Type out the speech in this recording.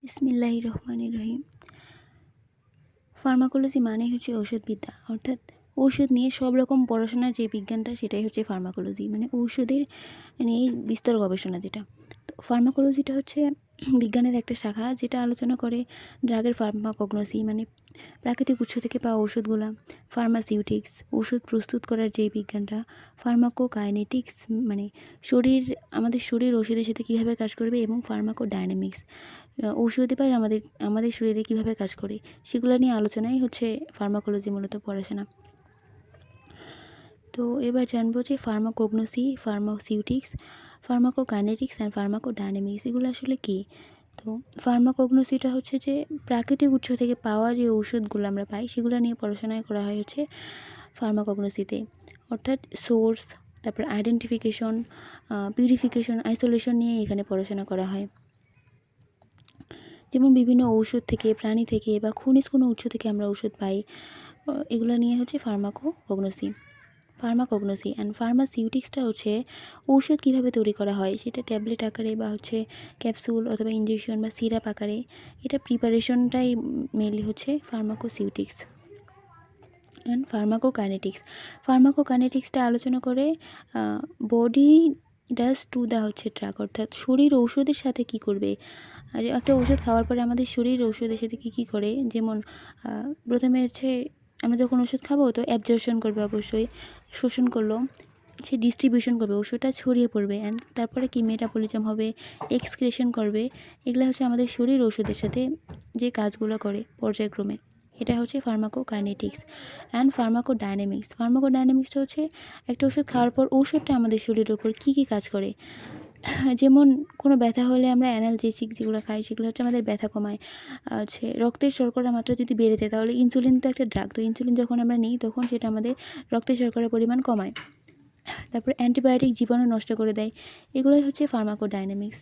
বিসমিল্লাহির রহমানির রহিম। ফার্মাকোলজি মানে হচ্ছে ঔষধবিদ্যা, অর্থাৎ ঔষধ নিয়ে সব রকম পড়াশোনার যে বিজ্ঞানটা সেটাই হচ্ছে ফার্মাকোলজি, মানে ঔষধের নিয়ে বিস্তর গবেষণা যেটা। তো ফার্মাকোলজিটা হচ্ছে বিজ্ঞানের একটা শাখা যেটা আলোচনা করে ড্রাগের ফার্মাকগনোসি, মানে প্রাকৃতিক উৎস থেকে পাওয়া ওষুধগুলা, ফার্মাসিউটিক্স ঔষধ প্রস্তুত করার যে বিজ্ঞানটা, ফার্মাকোকাইনেটিক্স মানে আমাদের শরীর ওষুধের সাথে কীভাবে কাজ করবে, এবং ফার্মাকোডাইনামিক্স ঔষধি পাই আমাদের শরীরে কীভাবে কাজ করে সেগুলো নিয়ে আলোচনাই হচ্ছে ফার্মাকোলজি মূলত পড়াশোনা। তো এবার জানবো যে ফার্মাকগনোসি, ফার্মাসিউটিক্স, ফার্মাকোকাইনেটিক্স অ্যান্ড ফার্মাকোডাইনামিক্স এগুলো আসলে কী। তো ফার্মাকগনোসিটা হচ্ছে যে প্রাকৃতিক উৎস থেকে পাওয়া যে ঔষধগুলো আমরা পাই সেগুলো নিয়ে পড়াশোনায় করা হয় হচ্ছে ফার্মাকগনোসিতে, অর্থাৎ সোর্স, তারপর আইডেন্টিফিকেশন, পিউরিফিকেশন, আইসোলেশন নিয়ে এখানে পড়াশোনা করা হয়। যেমন বিভিন্ন ঔষধ থেকে, প্রাণী থেকে বা খনিজ কোনো উৎস থেকে আমরা ঔষধ পাই, এগুলো নিয়ে হচ্ছে ফার্মাকগনোসি অ্যান্ড ফার্মাসিউটিক্সটা হচ্ছে ঔষধ কীভাবে তৈরি করা হয় সেটা ট্যাবলেট আকারে বা হচ্ছে ক্যাপসুল অথবা ইঞ্জেকশন বা সিরাপ আকারে, এটা প্রিপারেশনটাই মেনলি হচ্ছে ফার্মাকোসিউটিক্স। অ্যান্ড ফার্মাকোকাইনেটিক্সটা আলোচনা করে বডি ডাজ টু দ্য হচ্ছে ড্রাগ, অর্থাৎ শরীর ঔষধের সাথে কি করবে। আর একটা ওষুধ খাওয়ার পরে আমাদের শরীর ঔষধের সাথে কী করে, যেমন প্রথমে হচ্ছে আমরা যখন ওষুধ খাবো তো অ্যাবজর্পশন করবে, অবশ্যই শোষণ করলো, সে ডিস্ট্রিবিউশন করবে, ওষুধটা ছড়িয়ে পড়বে, অ্যান্ড তারপরে কি মেটাবলিজম হবে, এক্সক্রেশন করবে। এগুলো হচ্ছে আমাদের শরীর ওষুধের সাথে যে কাজগুলো করে পর্যায়ক্রমে, এটা হচ্ছে ফার্মাকোকাইনেটিক্স অ্যান্ড ফার্মাকোডাইনামিক্সটা হচ্ছে একটা ওষুধ খাওয়ার পর ওষুধটা আমাদের শরীরের উপর কী কী কাজ করে। যেমন কোনো ব্যথা হলে আমরা অ্যানালজেসিক যেগুলো খাই সেগুলো হচ্ছে আমাদের ব্যথা কমায়। হচ্ছে রক্তের শর্করার মাত্রা যদি বেড়ে যায় তাহলে ইনসুলিন তো একটা ড্রাগ, তো ইনসুলিন যখন আমরা নিই তখন সেটা আমাদের রক্তের শর্করার পরিমাণ কমায়। তারপর অ্যান্টিবায়োটিক জীবাণু নষ্ট করে দেয়। এগুলোই হচ্ছে ফার্মাকোডাইনামিক্স।